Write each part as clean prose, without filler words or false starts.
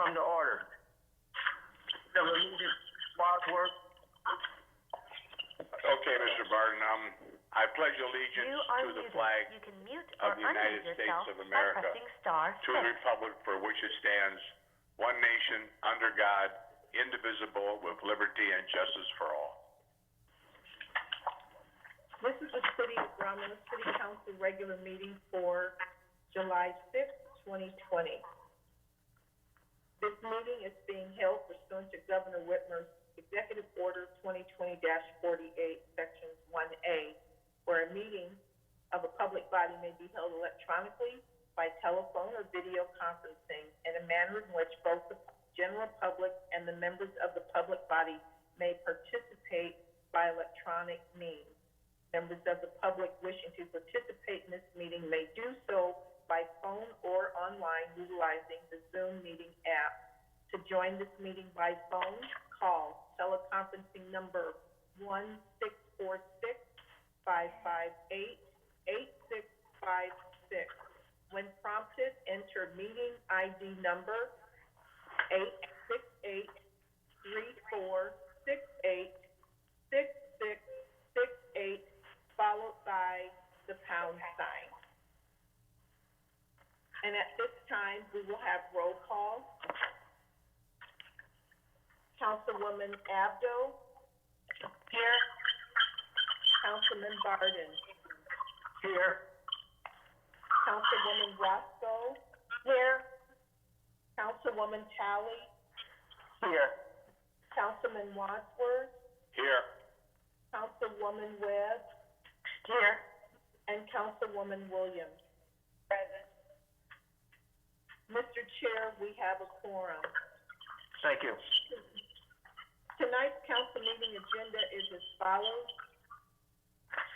come to order. The religious Wadsworth. Okay, Mr. Barton, I pledge allegiance to the flag of the United States of America, to the republic for which it stands, one nation, under God, indivisible, with liberty and justice for all. This is the City of Romulus City Council regular meeting for July 5th, 2020. This meeting is being held pursuant to Governor Whitmer's Executive Order 2020-48, Sections 1A, where a meeting of a public body may be held electronically, by telephone or video conferencing in a manner in which both the general public and the members of the public body may participate by electronic means. Members of the public wishing to participate in this meeting may do so by phone or online utilizing the Zoom meeting app. To join this meeting by phone, call teleconferencing number 1-646-558-8656. When prompted, enter meeting ID number 868-3468-6668, followed by the pound sign. And at this time, we will have roll call. Councilwoman Abdo. Here. Councilman Barden. Here. Councilwoman Roscoe. Here. Councilwoman Talley. Here. Councilman Wadsworth. Here. Councilwoman Webb. Here. And Councilwoman Williams. Present. Mr. Chair, we have a quorum. Thank you. Tonight's council meeting agenda is as follows.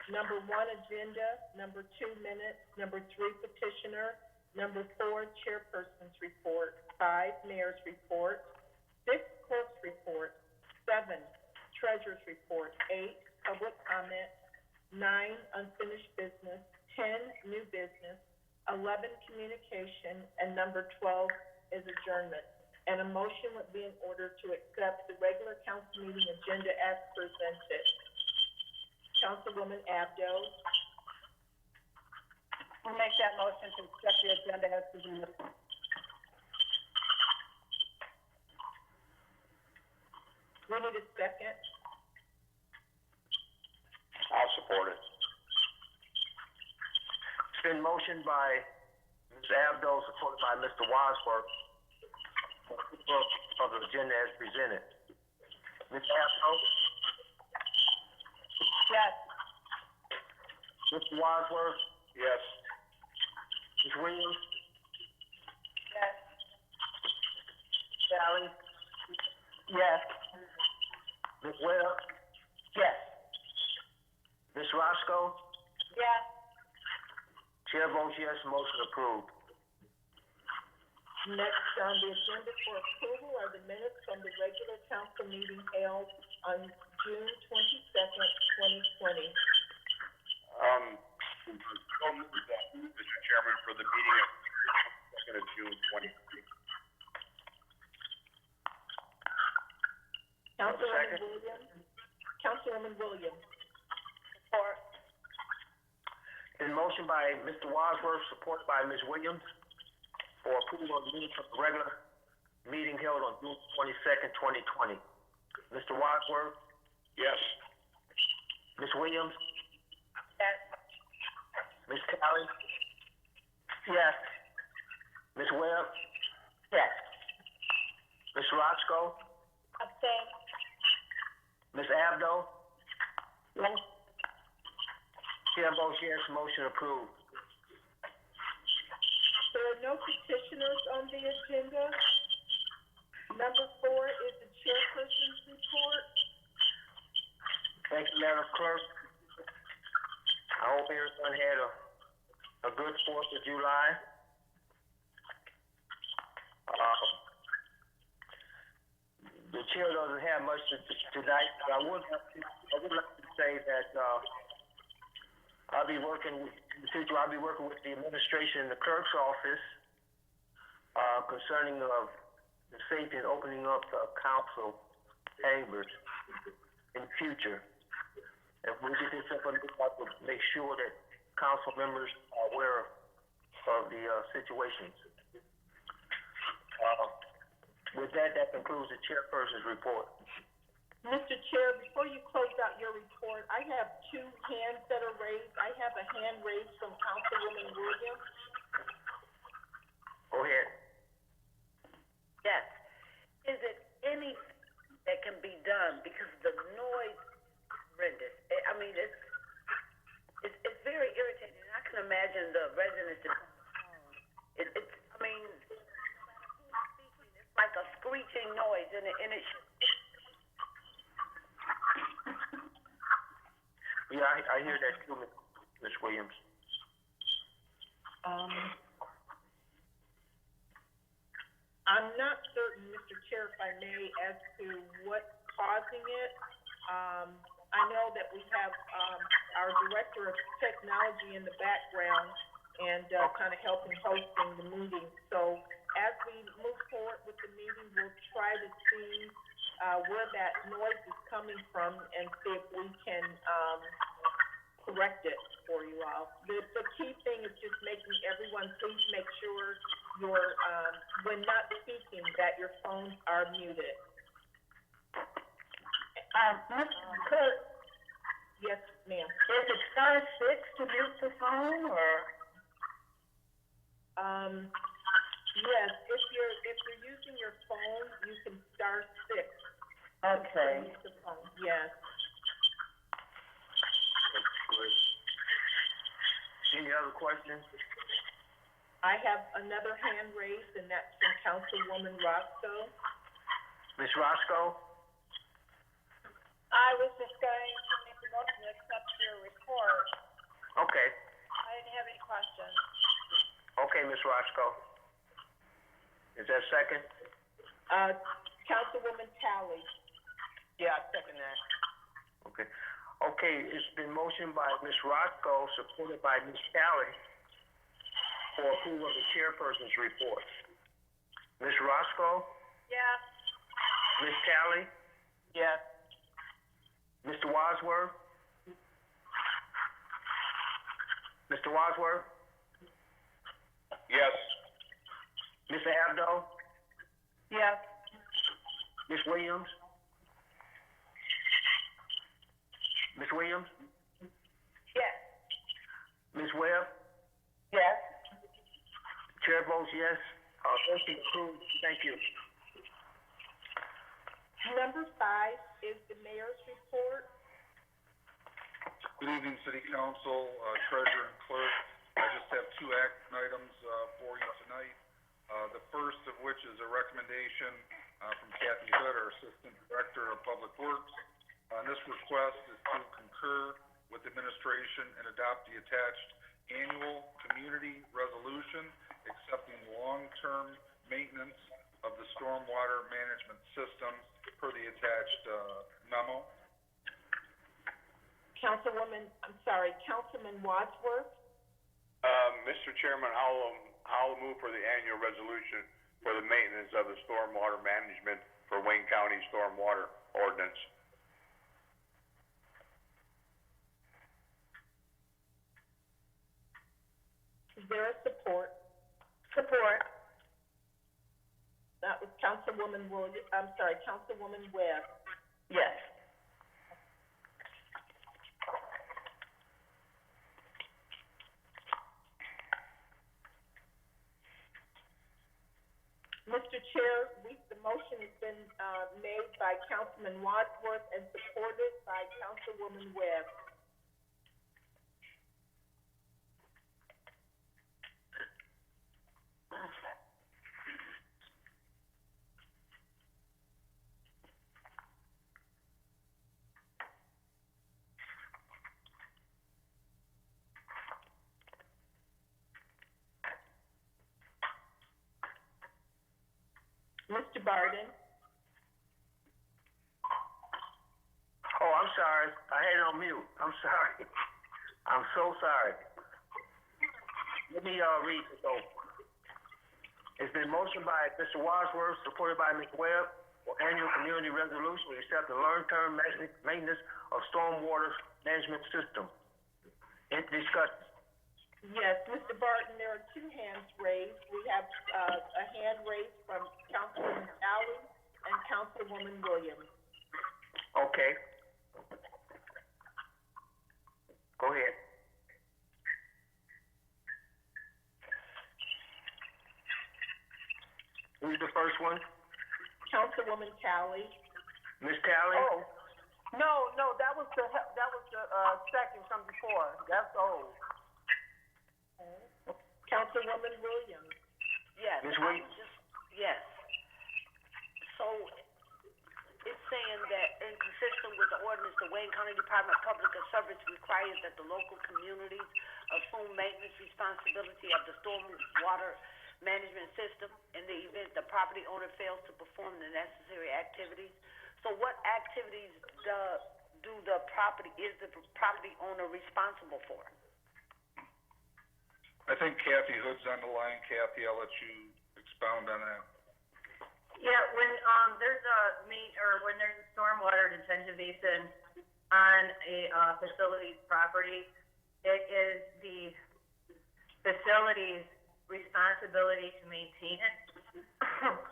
Number 1, agenda. Number 2, minutes. Number 3, petitioner. Number 4, chairperson's report. 5, mayor's report. 6, clerk's report. 7, treasurer's report. 8, public comment. 9, unfinished business. 10, new business. 11, communication. And number 12 is adjournment. And a motion would be in order to accept the regular council meeting agenda as presented. Councilwoman Abdo. I'll make that motion to accept the agenda as presented. We need a second. I'll support it. It's been motioned by Ms. Abdo, supported by Mr. Wadsworth, of the agenda as presented. Ms. Abdo? Yes. Mr. Wadsworth? Yes. Ms. Williams? Yes. Sally? Yes. Ms. Webb? Yes. Ms. Roscoe? Yes. Chair votes yes, motion approved. Next on the agenda for approval are the minutes from the regular council meeting held on June 22nd, 2020. So moved, Mr. Chairman, for the meeting of June 2020. Councilwoman Williams. Councilwoman Williams. Support. Been motioned by Mr. Wadsworth, supported by Ms. Williams, for approval of the minutes of the regular meeting held on June 22nd, 2020. Mr. Wadsworth? Yes. Ms. Williams? Yes. Ms. Talley? Yes. Ms. Webb? Yes. Ms. Roscoe? Abstain. Ms. Abdo? Yes. Chair votes yes, motion approved. There are no petitioners on the agenda. Number 4 is the chairperson's report. Thank you, Madam Clerk. I hope everyone had a good 4th of July. The chair doesn't have much tonight, but I would like to say that I'll be working with, in the future, I'll be working with the administration in the clerk's office concerning the safety and opening up the council chambers in the future. If we get this implemented, I will make sure that council members are aware of the situations. With that concludes the chairperson's report. Mr. Chair, before you close out your report, I have two hands that are raised. I have a hand raised from Councilwoman Williams. Go ahead. Yes. Is it any that can be done because the noise is horrendous? I mean, it's very irritating. I can imagine the residents that come home. It's like a screeching noise, and it Yeah, I hear that too, Ms. Williams. I'm not certain, Mr. Chair, if I may, as to what's causing it. I know that we have our Director of Technology in the background and kind of helping hosting the meeting. So as we move forward with the meeting, we'll try to see where that noise is coming from and see if we can correct it for you all. The key thing is just making everyone, please make sure you're, when not speaking, that your phones are muted. Mr. Clerk, Yes, ma'am. is it star 6 to mute the phone, or? Yes, if you're using your phone, you can star 6. Okay. To use the phone. Yes. Any other questions? I have another hand raised, and that's from Councilwoman Roscoe. Ms. Roscoe? I was just going to make a motion to accept your report. Okay. I didn't have any questions. Okay, Ms. Roscoe. Is there a second? Councilwoman Talley. Yeah, I second that. Okay. Okay, it's been motioned by Ms. Roscoe, supported by Ms. Talley, for approval of the chairperson's report. Ms. Roscoe? Yes. Ms. Talley? Yes. Mr. Wadsworth? Mr. Wadsworth? Yes. Mr. Abdo? Yes. Ms. Williams? Ms. Williams? yes. Ms. Webb? Yes. Chair votes yes. Motion approved. Thank you. Number 5 is the mayor's report. Good evening, City Council, Treasurer and Clerk. I just have 2 action items for you tonight. The first of which is a recommendation from Kathy Hood, our Assistant Director of Public Works. This request is to concur with administration and adopt the attached annual community resolution accepting long-term maintenance of the stormwater management system per the attached memo. Councilman Wadsworth. Mr. Chairman, I'll move for the annual resolution for the maintenance of the stormwater management for Wayne County Stormwater Ordinance. Is there a support? Support. That was Councilwoman Webb. Yes. Mr. Chair, the motion has been made by Councilman Wadsworth and supported by Councilwoman Webb. Mr. Barden. Oh, I'm sorry. I had it on mute. I'm sorry. I'm so sorry. Let me read this over. It's been motioned by Mr. Wadsworth, supported by Ms. Webb, for annual community resolution to accept the long-term maintenance of stormwater management system. In discussion. Yes, Mr. Barton, there are two hands raised. We have, a hand raised from Councilwoman Alley and Councilwoman Williams. Okay. Go ahead. Who's the first one? Councilwoman Talley. Miss Talley? Oh, no, that was the second from before. That's old. Councilwoman Williams. Yes. Ms. Williams? Yes. So, it's saying that inconsistent with the ordinance, the Wayne County Department of Public Service requires that the local communities assume maintenance responsibility of the storm water management system in the event the property owner fails to perform the necessary activities. So what activities is the property owner responsible for? I think Kathy Hood's on the line. Kathy, I'll let you expound on that. Yeah, when there's when there's a stormwater detention basin on a facility's property, it is the facility's responsibility to maintain it.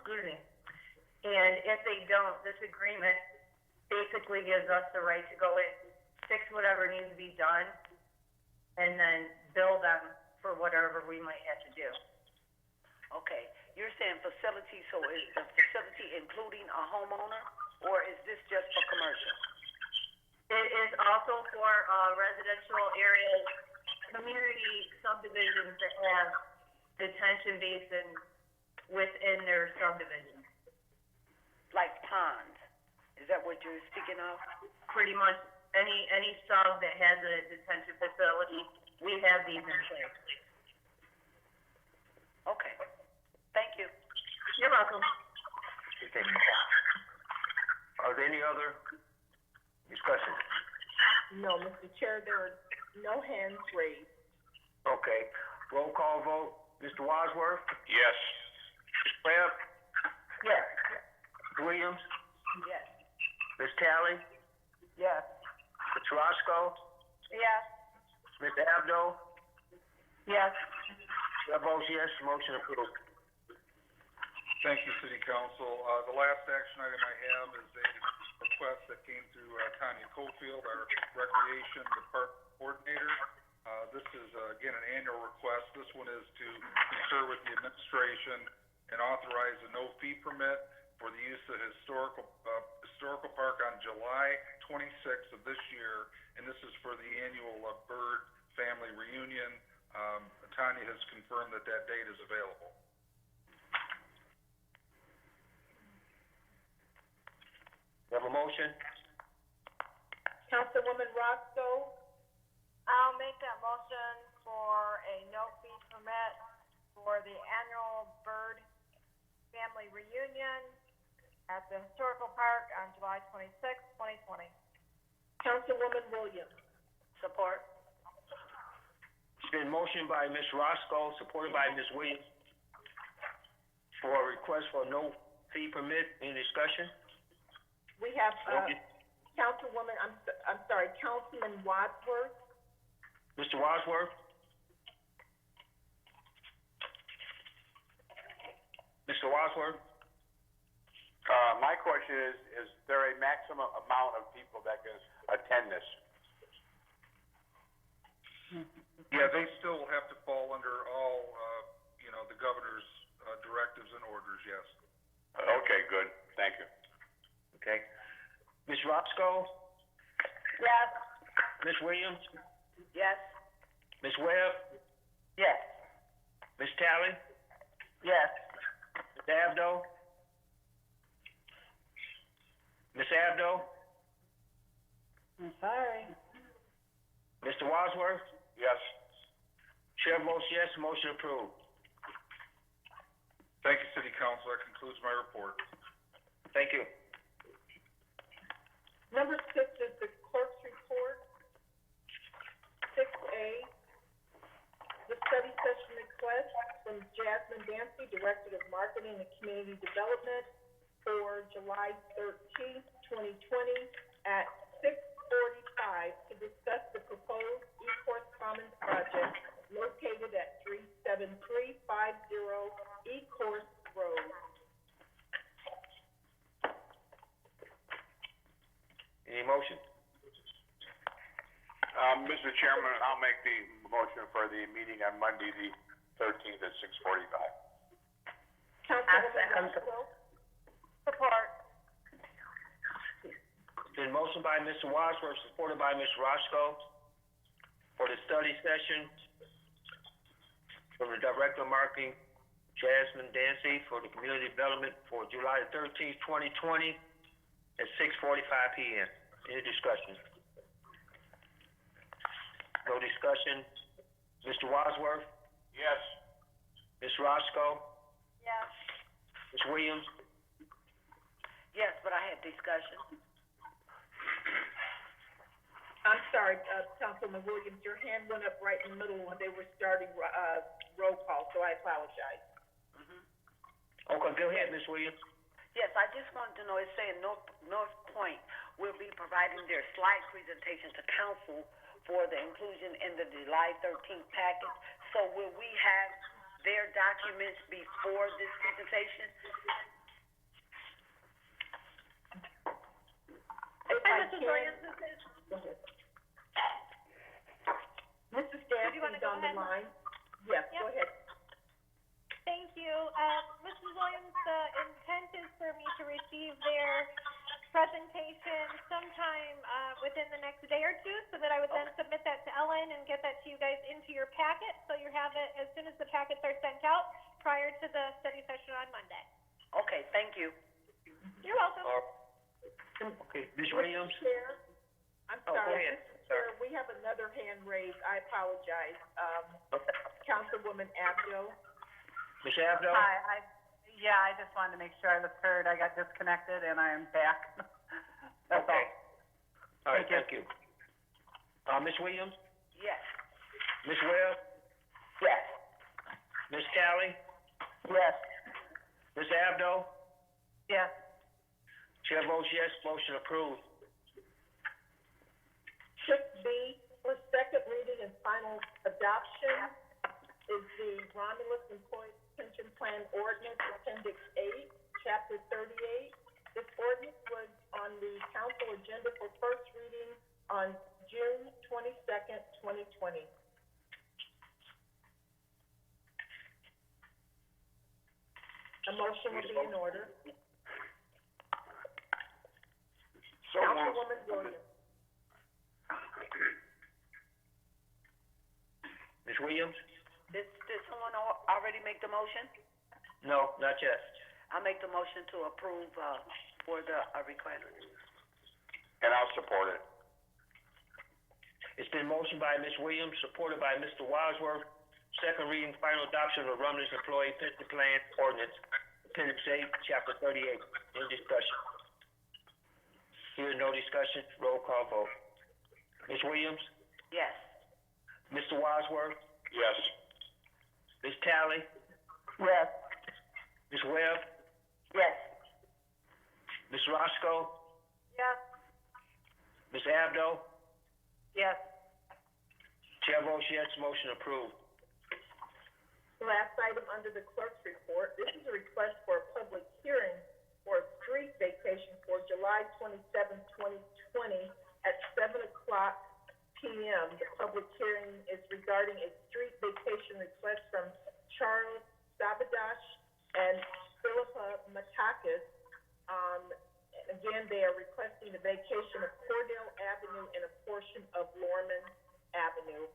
Excuse me. And if they don't, this agreement basically gives us the right to go in, fix whatever needs to be done, and then bill them for whatever we might have to do. Okay, you're saying facility, so is the facility including a homeowner, or is this just for commercial? It is also for residential areas, community subdivisions that have detention basins within their subdivision. Like ponds, is that what you're speaking of? Pretty much any sub that has a detention facility, we have these in place. Okay, thank you. You're welcome. Okay. Are there any other discussions? No, Mr. Chair, there are no hands raised. Okay. Roll call vote. Mr. Wadsworth? Yes. Ms. Webb? Yes. Williams? Yes. Ms. Talley? Yes. Ms. Roscoe? Yes. Mr. Abdo? Yes. Chair votes yes, motion approved. Thank you, City Council. The last action item I have is a request that came through Tanya Cofield, our Recreation Department Coordinator. This is, again, an annual request. This one is to concur with the administration and authorize a no-fee permit for the use of historical park on July 26th of this year, and this is for the annual bird family reunion. Tanya has confirmed that date is available. You have a motion? Councilwoman Roscoe. I'll make that motion for a no-fee permit for the annual bird family reunion at the Historical Park on July 26th, 2020. Councilwoman Williams. Support. It's been motioned by Ms. Roscoe, supported by Ms. Williams, for a request for no fee permit. Any discussion? We have, Councilwoman, I'm sorry, Councilman Wadsworth. Mr. Wadsworth? Mr. Wadsworth? My question is there a maximum amount of people that can attend this? Yeah, they still have to fall under all, the governor's directives and orders, yes. Okay, good. Thank you. Okay. Ms. Roscoe? Yes. Ms. Williams? Yes. Ms. Webb? Yes. Ms. Talley? Yes. Mr. Abdo? Ms. Abdo? I'm sorry. Mr. Wadsworth? Yes. Chair votes yes, motion approved. Thank you, City Council. That concludes my report. Thank you. Number 6 is the clerk's report. 6A, the study session request from Jasmine Dancy, Director of Marketing and Community Development, for July 13th, 2020, at 6:45 to discuss the proposed E-Course Commons project located at 37350 E-Course Road. Any motion? Mr. Chairman, I'll make the motion for the meeting on Monday, the 13th at 6:45. Councilwoman Roscoe? Support. Been motioned by Mr. Wadsworth, supported by Ms. Roscoe, for the study session from the Director of Marketing, Jasmine Dancy, for the community development for July 13th, 2020, at 6:45 p.m. Any discussion? No discussion. Mr. Wadsworth? Yes. Ms. Roscoe? Yes. Ms. Williams? Yes, but I had discussion. I'm sorry, Councilman Williams, your hand went up right in the middle when they were starting, roll call, so I apologize. Okay, go ahead, Ms. Williams. Yes, I just wanted to know, it's saying North Point will be providing their slide presentation to council for the inclusion in the July 13th package. So will we have their documents before this presentation? Hi, Mrs. Williams, this is. Go ahead. Mrs. Dancy's on the line. Yes, Yep. go ahead. Thank you. Mrs. Williams, the intent is for me to receive their presentation sometime within the next day or two, so that I would then submit that to Ellen and get that to you guys into your packet, so you have it as soon as the packets are sent out prior to the study session on Monday. Okay, thank you. You're welcome. Okay, Ms. Williams? Mr. Chair, I'm Oh, go sorry. ahead. Mr. Chair, we have another hand raised. I apologize. Councilwoman Abdo. Ms. Abdo? Hi, I just wanted to make sure I was heard. I got disconnected and I am back. That's Okay. all. All right, thank you. Ms. Williams? Yes. Ms. Webb? Yes. Ms. Talley? Yes. Ms. Abdo? Yes. Chair votes yes, motion approved. 6B, for second reading and final adoption, is the Romulus Employee Pension Plan Ordinance, Appendix 8, Chapter 38. This ordinance was on the council agenda for first reading on June 22nd, 2020. A motion will be in order. So moved. Councilwoman Williams. Ms. Williams? Did someone already make the motion? No, not yet. I'll make the motion to approve, for the, request. And I'll support it. It's been motioned by Ms. Williams, supported by Mr. Wadsworth. Second reading, final adoption of the Romulus Employee Pension Plan Ordinance, Appendix 8, Chapter 38. Any discussion? Hearing no discussion, roll call vote. Ms. Williams? Yes. Mr. Wadsworth? Yes. Ms. Talley? Yes. Ms. Webb? Yes. Ms. Roscoe? Yes. Ms. Abdo? Yes. Chair votes yes, motion approved. Last item under the clerk's report, this is a request for a public hearing for a street vacation for July 27, 2020 at 7 o'clock p.m. The public hearing is regarding a street vacation request from Charles Sabadash and Philippa Matakis. Again, they are requesting the vacation of Cordell Avenue and a portion of Lorman Avenue.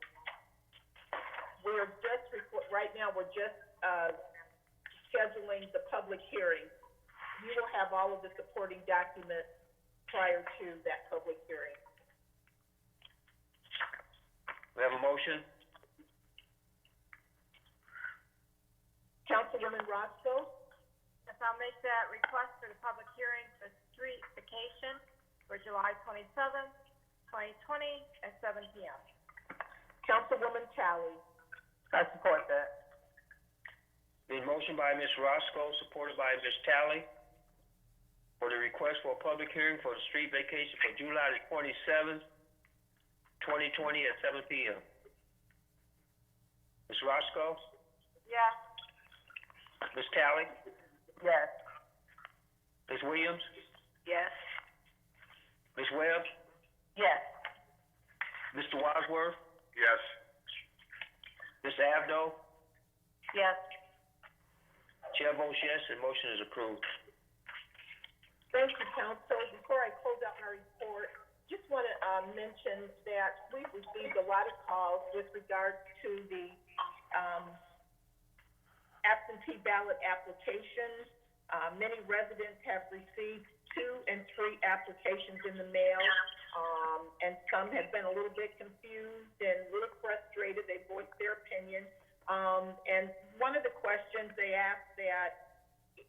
We're just, right now, we're just, scheduling the public hearing. You will have all of the supporting documents prior to that public hearing. We have a motion? Councilwoman Roscoe? Yes, I'll make that request for the public hearing for street vacation for July 27th, 2020 at 7 p.m. Councilwoman Talley? I support that. The motion by Ms. Roscoe, supported by Ms. Talley, for the request for a public hearing for the street vacation for July the 27th, 2020 at 7 p.m. Ms. Roscoe? Yes. Ms. Talley? Yes. Ms. Williams? Yes. Ms. Webb? Yes. Mr. Wadsworth? Yes. Ms. Abdo? Yes. Chair votes yes, and motion is approved. Thank you, council. Before I close out my report, just want to mention that we've received a lot of calls with regard to the absentee ballot applications. Many residents have received 2 and 3 applications in the mail, and some have been a little bit confused and a little frustrated. They voiced their opinion. And one of the questions they asked that,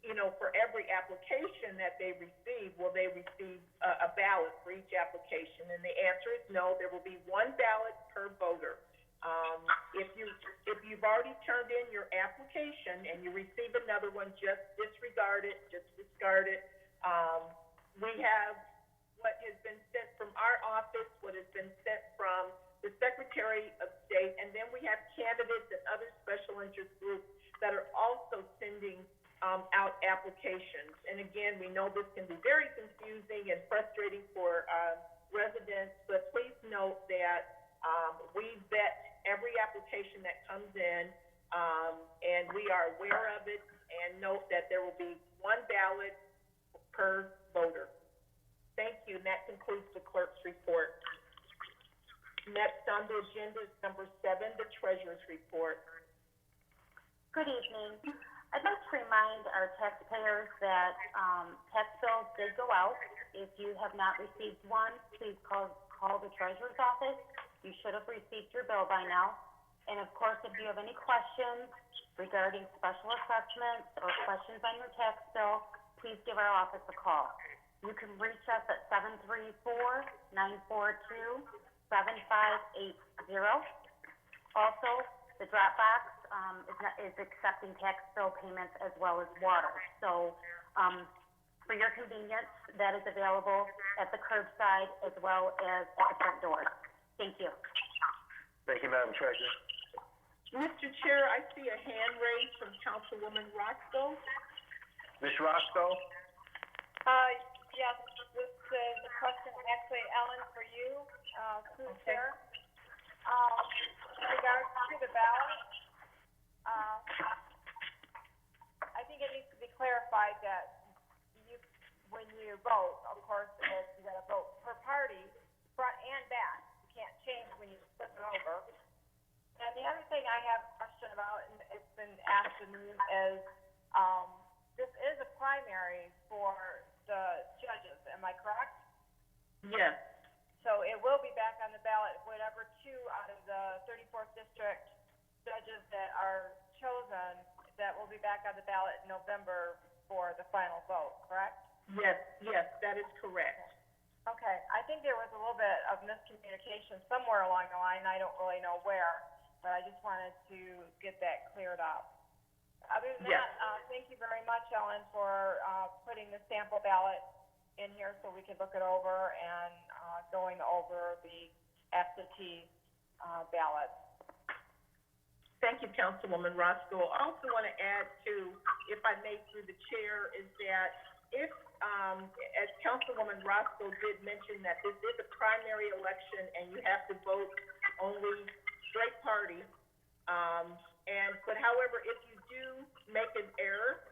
you know, for every application that they receive, will they receive a ballot for each application? And the answer is no. There will be 1 ballot per voter. If you've already turned in your application and you receive another one, just disregard it. Just discard it. We have what has been sent from our office, what has been sent from the Secretary of State, and then we have candidates and other special interest groups that are also sending out applications. And again, we know this can be very confusing and frustrating for residents, but please note that we vet every application that comes in, and we are aware of it, and note that there will be 1 ballot per voter. Thank you, and that concludes the clerk's report. Next on the agenda is number 7, the treasurer's report. Good evening. I'd like to remind our taxpayers that tax bills did go out. If you have not received one, please call the treasurer's office. You should have received your bill by now. And of course, if you have any questions regarding special assessments or questions on your tax bill, please give our office a call. You can reach us at 734-942-7580. Also, the Dropbox is accepting tax bill payments as well as water. So, for your convenience, that is available at the curbside as well as at the front door. Thank you. Thank you, Madam Treasurer. Mr. Chair, I see a hand raised from Councilwoman Roscoe. Ms. Roscoe? Yes, this is a question, actually, Ellen, for you, through the chair. In regards to the ballot, I think it needs to be clarified that when you vote, of course, you gotta vote per party, front and back. You can't change when you flip it over. And the other thing I have a question about, and it's been asked of me, is, this is a primary for the judges, am I correct? Yes. So it will be back on the ballot, whatever 2 out of the 34th district judges that are chosen, that will be back on the ballot in November for the final vote, correct? Yes, that is correct. Okay, I think there was a little bit of miscommunication somewhere along the line, I don't really know where, but I just wanted to get that cleared up. Other than that, thank you very much, Ellen, for putting the sample ballot in here so we could look it over and going over the absentee ballots. Thank you, Councilwoman Roscoe. I also want to add to, if I may through the chair, is that if, as Councilwoman Roscoe did mention that this is a primary election and you have to vote only straight party, but however, if you do make an error,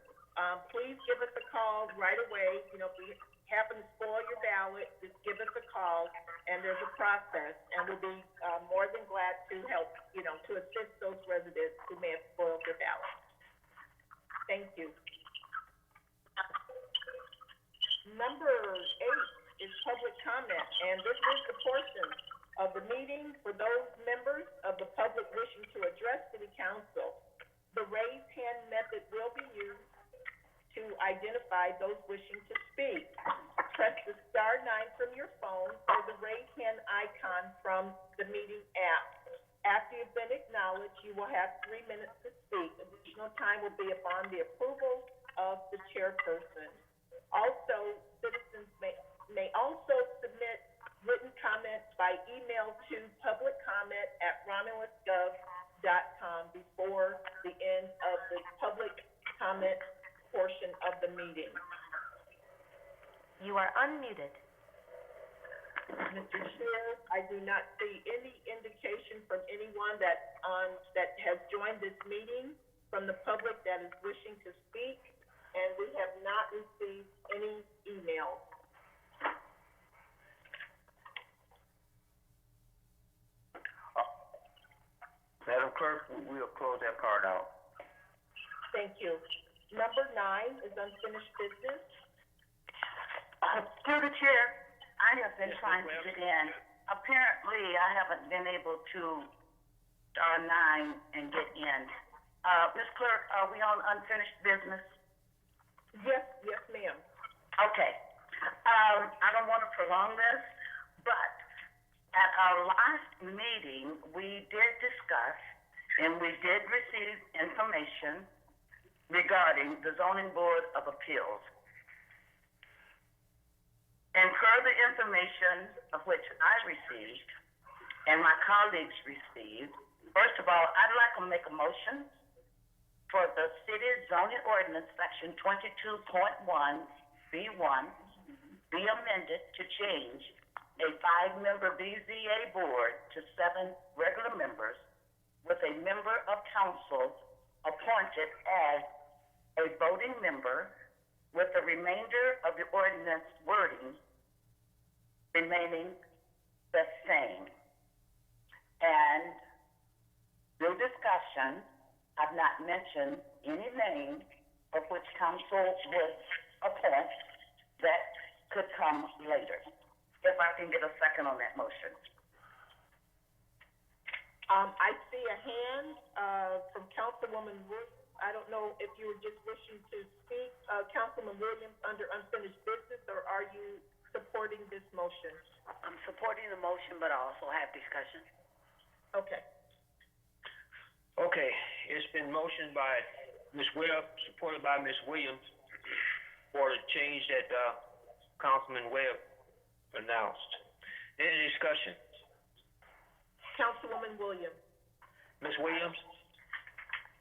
please give us a call right away. You know, if we happen to spoil your ballot, just give us a call, and there's a process, and we'll be more than glad to help, you know, to assist those residents who may have spoiled their ballot. Thank you. Number 8 is public comment, and this is the portion of the meeting for those members of the public wishing to address City Council. The raise hand method will be used to identify those wishing to speak. Press the *9 from your phone or the raise hand icon from the meeting app. After you've been acknowledged, you will have 3 minutes to speak. Additional time will be upon the approval of the chairperson. Also, citizens may also submit written comments by email to publiccomment@romulusgov.com before the end of the public comment portion of the meeting. You are unmuted. Mr. Chair, I do not see any indication from anyone that has joined this meeting from the public that is wishing to speak, and we have not received any emails. Madam Clerk, we'll close that part out. Thank you. Number 9 is unfinished business. Through the chair, I have been trying to get in. Apparently, I haven't been able to star 9 and get in. Ms. Clerk, are we on unfinished business? Yes, ma'am. Okay. I don't want to prolong this, but at our last meeting, we did discuss and we did receive information regarding the Zoning Board of Appeals. And further information of which I received and my colleagues received, first of all, I'd like to make a motion for the city zoning ordinance section 22.1 B1 be amended to change a 5-member BZA board to 7 regular members with a member of council appointed as a voting member, with the remainder of the ordinance wording remaining the same. And through discussion, I've not mentioned any name of which council would appoint that could come later. If I can get a second on that motion. I see a hand from Councilwoman Williams. I don't know if you were just wishing to speak, Councilman Williams, under unfinished business, or are you supporting this motion? I'm supporting the motion, but I also have discussion. Okay. Okay, it's been motioned by Ms. Webb, supported by Ms. Williams, for the change that Councilman Webb announced. Any discussion? Councilwoman Williams. Ms. Williams?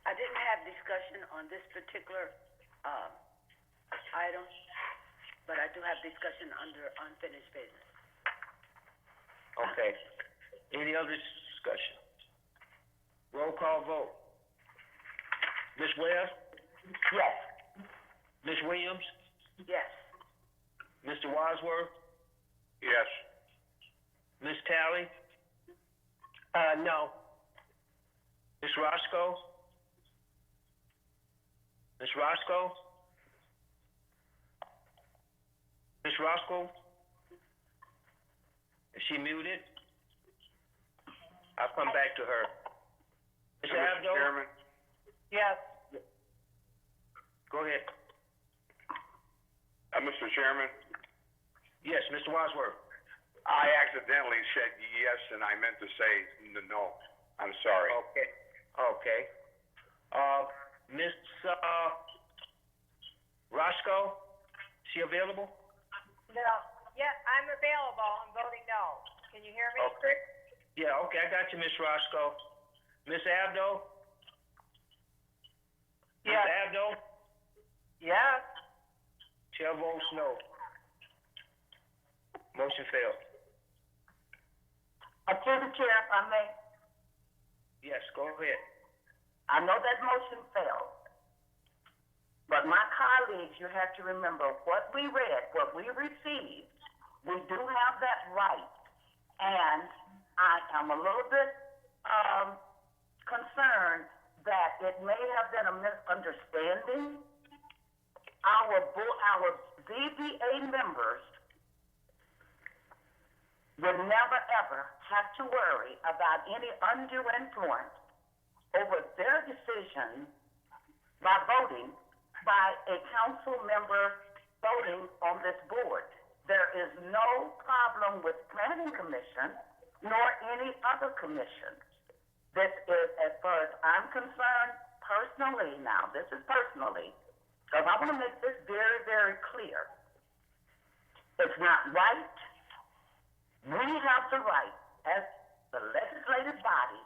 I didn't have discussion on this particular item, but I do have discussion under unfinished business. Okay. Any other discussion? Roll call vote. Ms. Webb? Yes. Ms. Williams? Yes. Mr. Wadsworth? Yes. Ms. Talley? No. Ms. Roscoe? Ms. Roscoe? Ms. Roscoe? Is she muted? I'll come back to her. Mr. Abdo? Chairman, Yes. Go ahead. Mr. Chairman, Yes, Mr. Wadsworth. I accidentally said yes and I meant to say no. I'm sorry. Okay. Ms. Roscoe, is she available? No, yeah, I'm available, I'm voting no. Can you hear me? Okay. Yeah, okay, I got you, Ms. Roscoe. Ms. Abdo? Yes. Ms. Abdo? Yes. Chair votes no. Motion failed. Through the chair, if I may. Yes, go ahead. I know that motion failed. But my colleagues, you have to remember what we read, what we received, we do have that right. And I am a little bit concerned that it may have been a misunderstanding. Our ZBA members would never ever have to worry about any undue influence over their decision by voting by a council member voting on this board. There is no problem with planning commission nor any other commission. this is, as far as I'm concerned, personally now, this is personally, because I want to make this very, very clear. It's not right. We have the right, as the legislative body,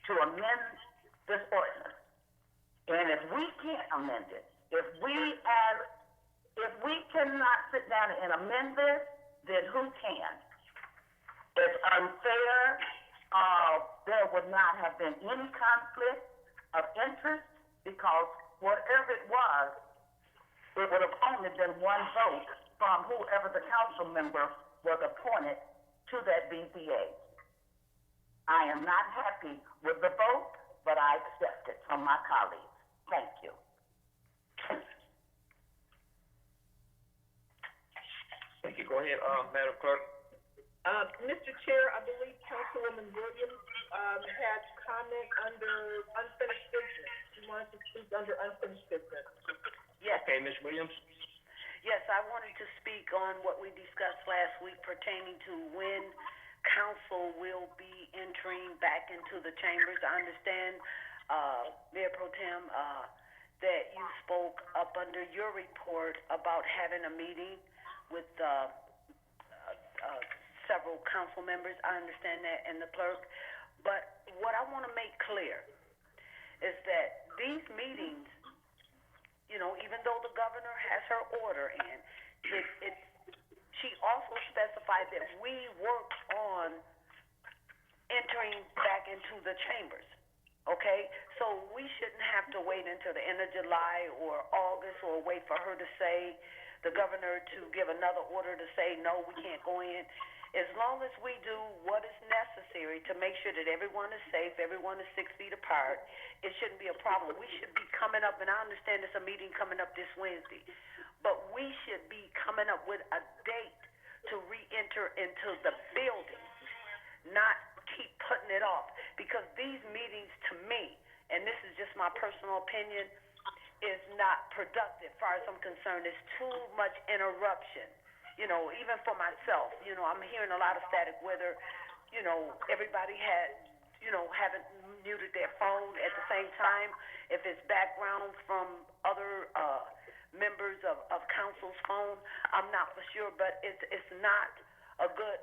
to amend this ordinance. And if we can't amend it, if we cannot sit down and amend this, then who can? It's unfair. There would not have been any conflict of interest because whatever it would have only been one vote from whoever the council member was appointed to that BZA. I am not happy with the vote, but I accept it from my colleagues. Thank you. Thank you. Go ahead, Madam Clerk. Mr. Chair, I believe Councilwoman Williams, had comment under unfinished business. She wanted to speak under unfinished business. Yes. Okay, Ms. Williams. Yes, I wanted to speak on what we discussed last week pertaining to when council will be entering back into the chambers. I understand, Mayor Pro Tem, that you spoke up under your report about having a meeting with several council members. I understand that, and the clerk. But what I want to make clear is that these meetings, you know, even though the governor has her order in, she also specified that we work on entering back into the chambers, okay? So we shouldn't have to wait until the end of July or August or wait for her to say, the governor to give another order to say, no, we can't go in. As long as we do what is necessary to make sure that everyone is safe, everyone is 6 feet apart, it shouldn't be a problem. We should be coming up, and I understand there's a meeting coming up this Wednesday, but we should be coming up with a date to re-enter into the building, not keep putting it off. Because these meetings, to me, and this is just my personal opinion, is not productive. As far as I'm concerned, it's too much interruption. You know, even for myself, you know, I'm hearing a lot of static whether, you know, everybody haven't muted their phone at the same time. If it's background from other members of council's phone, I'm not for sure, but it's not a good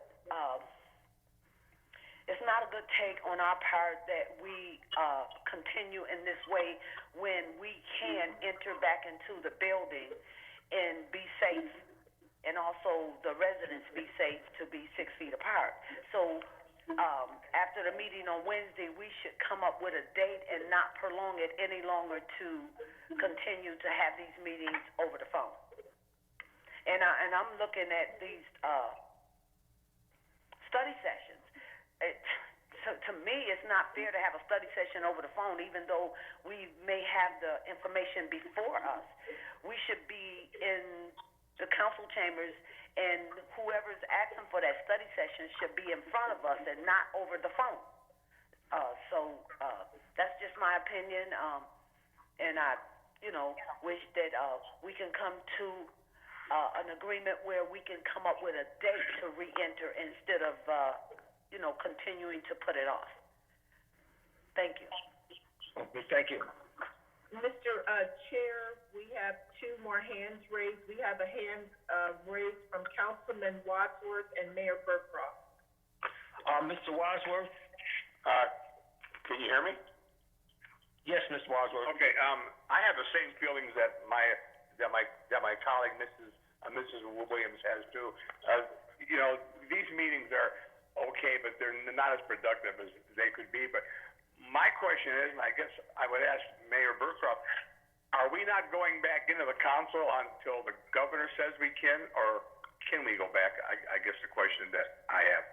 take on our part that we continue in this way when we can enter back into the building and be safe. And also the residents be safe to be 6 feet apart. So after the meeting on Wednesday, we should come up with a date and not prolong it any longer to continue to have these meetings over the phone. And I'm looking at these study sessions. So to me, it's not fair to have a study session over the phone, even though we may have the information before us. We should be in the council chambers, and whoever's asking for that study session should be in front of us and not over the phone. So that's just my opinion, and I, you know, wish that we can come to an agreement where we can come up with a date to re-enter instead of, you know, continuing to put it off. Thank you. Okay, thank you. Mr. Chair, we have two more hands raised. We have a hand raised from Councilman Wadsworth and Mayor Burcroft. Mr. Wadsworth? Can you hear me? Yes, Mr. Wadsworth. Okay, I have the same feelings that my colleague, Mrs. Williams has too. You know, these meetings are okay, but they're not as productive as they could be. But my question is, and I guess I would ask Mayor Burcroft, are we not going back into the council until the governor says we can, or can we go back? I guess the question that I have.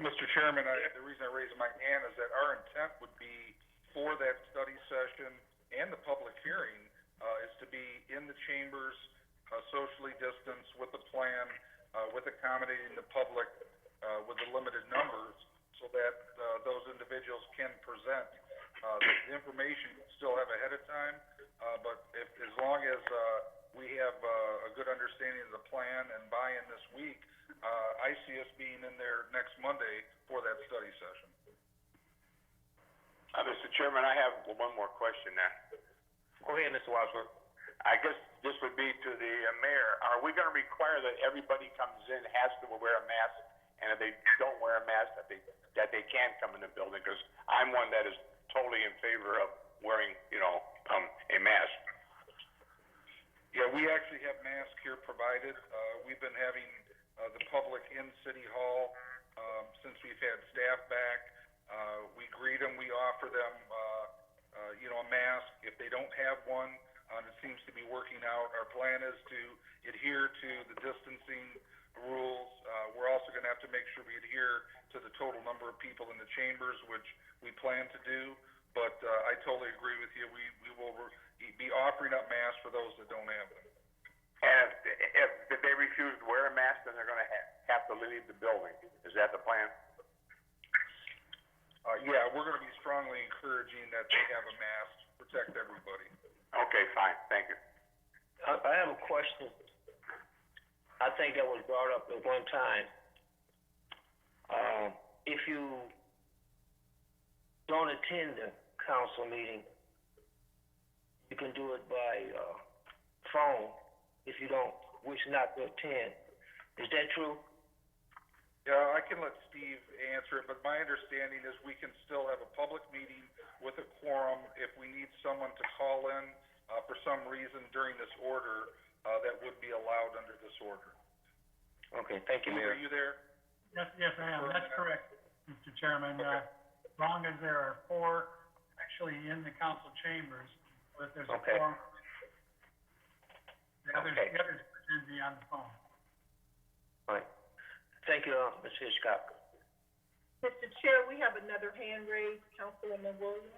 Mr. Chairman, the reason I raised my hand is that our intent would be for that study session and the public hearing is to be in the chambers, socially distanced with the plan, with accommodating the public with the limited numbers, so that those individuals can present the information still have ahead of time. But as long as we have a good understanding of the plan and buy-in this week, I see us being in there next Monday for that study session. Mr. Chairman, I have one more question now. Go ahead, Mr. Wadsworth. I guess this would be to the mayor. Are we gonna require that everybody comes in has to wear a mask? And if they don't wear a mask, that they can't come in the building? Because I'm one that is totally in favor of wearing, a mask. Yeah, we actually have masks here provided. We've been having, the public in City Hall, since we've had staff back. We greet them, we offer them, a mask. If they don't have one, it seems to be working out. Our plan is to adhere to the distancing rules. We're also gonna have to make sure we adhere to the total number of people in the chambers, which we plan to do. But, I totally agree with you. We will be offering up masks for those that don't have them. And if they refuse to wear a mask, then they're gonna have to leave the building. Is that the plan? Yeah, we're gonna be strongly encouraging that they have a mask to protect everybody. Okay, fine, thank you. I have a question. I think that was brought up at one time. If you don't attend the council meeting, you can do it by, phone if you don't wish not to attend. Is that true? Yeah, I can let Steve answer it, but my understanding is we can still have a public meeting with a quorum. If we need someone to call in, for some reason during this order, that would be allowed under this order. Okay, thank you, Steve, Mayor. are you there? Yes, I am. That's correct, Mr. Chairman. Okay. As long as there are 4 actually in the council chambers, but there's a Okay. quorum. The others Okay. can be on the phone. All right. Thank you, Ms. Hitchcock. Mr. Chair, we have another hand raised, Councilwoman Williams.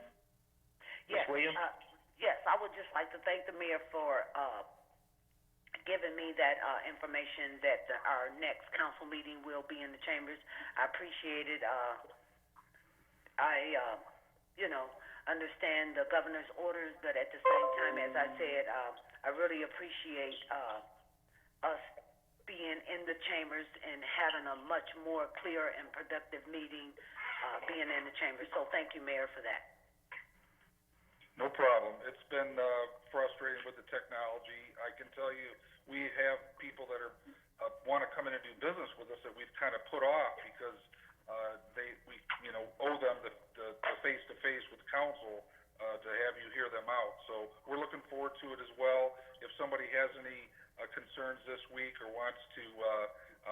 Yes, Williams? Yes, I would just like to thank the mayor for, giving me that, information that our next council meeting will be in the chambers. I appreciate it. I understand the governor's orders, but at the same time, as I said, I really appreciate, us being in the chambers and having a much more clear and productive meeting, being in the chambers. So thank you, Mayor, for that. No problem. It's been, frustrating with the technology. I can tell you, we have people that are, wanna come in and do business with us that we've kind of put off because, we owe them the face-to-face with council, to have you hear them out. So we're looking forward to it as well. If somebody has any, concerns this week or wants to,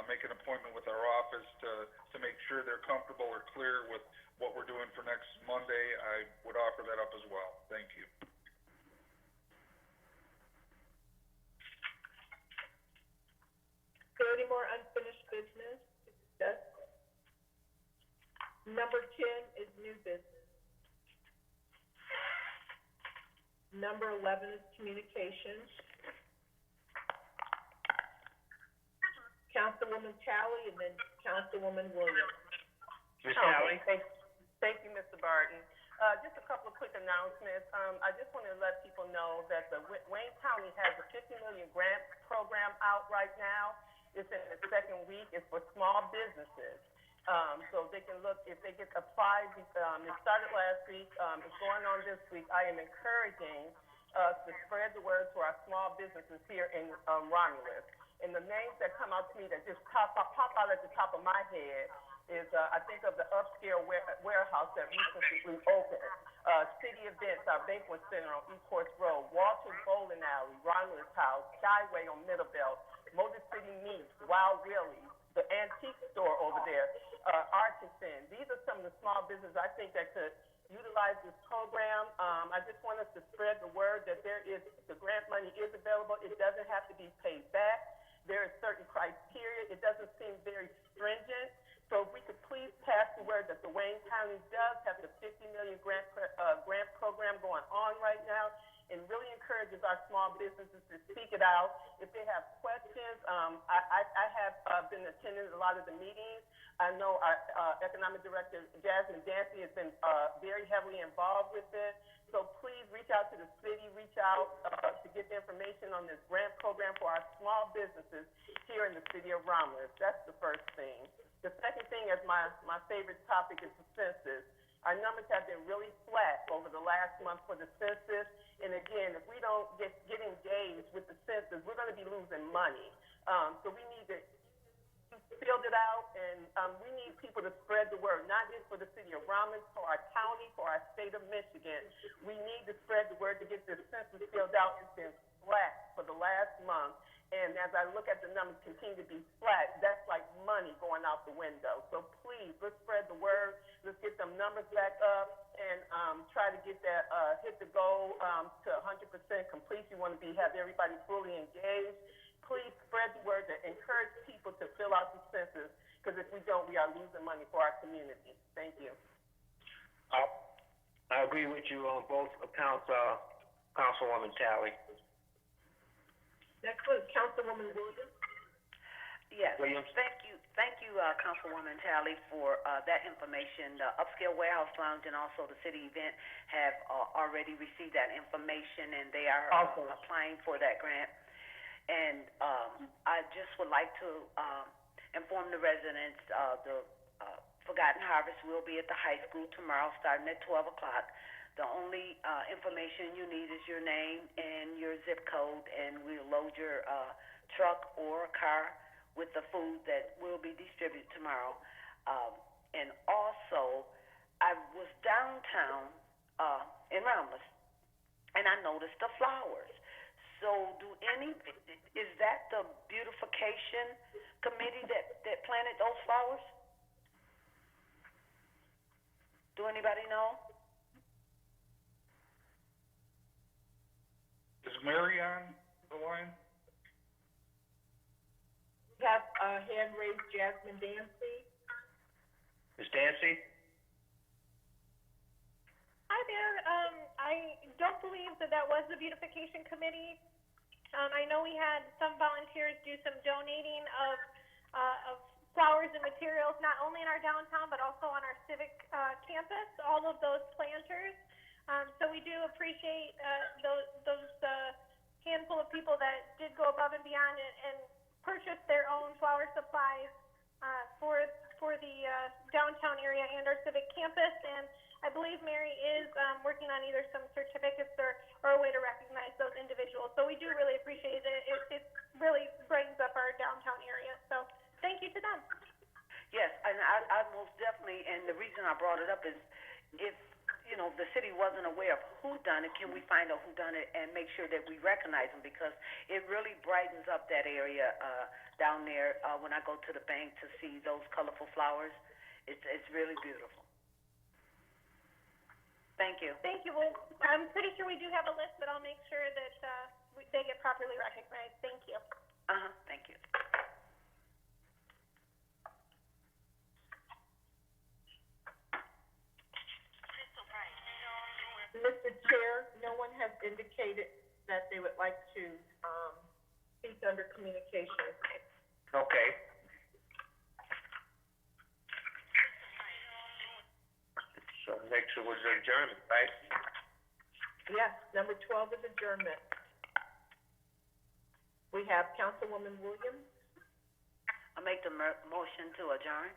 make an appointment with our office to make sure they're comfortable or clear with what we're doing for next Monday, I would offer that up as well. Thank you. Is there any more unfinished business to discuss? Number 10 is new business. Number 11 is communications. Councilwoman Talley and then Councilwoman Williams. Ms. Talley? Thank you, Mr. Barton. Just a couple of quick announcements. I just want to let people know that the Wayne County has a $50 million grant program out right now. It's in the second week. It's for small businesses. So they can look, if they get applied, it started last week, it's going on this week. I am encouraging us to spread the word to our small businesses here in Romulus. And the names that come out to me that just pop out at the top of my head is, I think of the upscale warehouse that recently opened, City Events, our banquet center on East Course Road, Walter's Bowling Alley, Romulus House, Skyway on Middlebelt, Motor City Meats, Wild Willie's, the antique store over there, Artisan. These are some of the small businesses I think that could utilize this program. I just want us to spread the word that the grant money is available. It doesn't have to be paid back. There is certain criteria. It doesn't seem very stringent. So if we could please pass the word that the Wayne County does have the $50 million grant program going on right now, and really encourages our small businesses to speak it out. If they have questions, I have been attending a lot of the meetings. I know our Economic Director, Jasmine Dancy, has been very heavily involved with it. So please reach out to the city, reach out to get the information on this grant program for our small businesses here in the city of Romulus. That's the first thing. The second thing is my favorite topic is the census. Our numbers have been really flat over the last month for the census. And again, if we don't get engaged with the census, we're going to be losing money. So we need to build it out, and we need people to spread the word, not just for the city of Romulus, for our county, for our state of Michigan. We need to spread the word to get this census filled out. It's been flat for the last month, and as I look at the numbers continue to be flat, that's like money going out the window. So please, let's spread the word. Let's get them numbers back up and try to get that, hit the goal to 100% complete. We want to have everybody fully engaged. Please spread the word to encourage people to fill out the census, because if we don't, we are losing money for our community. Thank you. I agree with you on both accounts, Councilwoman Talley. Next one is Councilwoman Williams. Yes. Williams. Thank you, Councilwoman Talley, for that information. The Upscale Warehouse Lounge and also the city event have already received that information, and they are applying for that grant. And I just would like to inform the residents, the Forgotten Harvest will be at the high school tomorrow, starting at 12 o'clock. The only information you need is your name and your zip code, and we'll load your truck or car with the food that will be distributed tomorrow. And also, I was downtown in Romulus, and I noticed the flowers. So is that the beautification committee that planted those flowers? Do anybody know? Is Mary on the line? We have hand raised Jasmine Dancy. Ms. Dancy? Hi there. I don't believe that was the beautification committee. I know we had some volunteers do some donating of flowers and materials, not only in our downtown, but also on our civic campus, all of those planters. So we do appreciate those handful of people that did go above and beyond and purchase their own flower supplies for the downtown area and our civic campus. And I believe Mary is working on either some certificates or a way to recognize those individuals. So we do really appreciate it. It really brightens up our downtown area. So thank you to them. Yes, and I most definitely, and the reason I brought it up is if, the city wasn't aware of who done it, can we find out who done it and make sure that we recognize them, because it really brightens up that area down there when I go to the bank to see those colorful flowers. It's really beautiful. Thank you. Thank you. Well, I'm pretty sure we do have a list, but I'll make sure that they get properly recognized. Thank you. Thank you. Mr. Chair, no one has indicated that they would like to speak under communications. Okay. So next was adjournment, right? Yes, number 12 is adjournment. We have Councilwoman Williams. I make the motion to adjourn.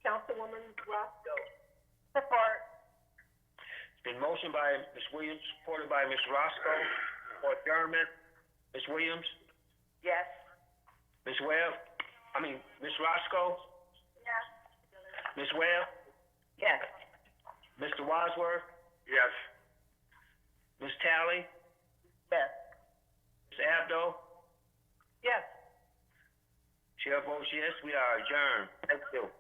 Councilwoman Roscoe. Support. It's been motioned by Ms. Williams, supported by Ms. Roscoe, for adjournment. Ms. Williams? Yes. Ms. Roscoe? Yes. Ms. Webb? Yes. Mr. Wadsworth? Yes. Ms. Talley? Yes. Ms. Abdo? Yes. Chair votes yes, we are adjourned. Thank you.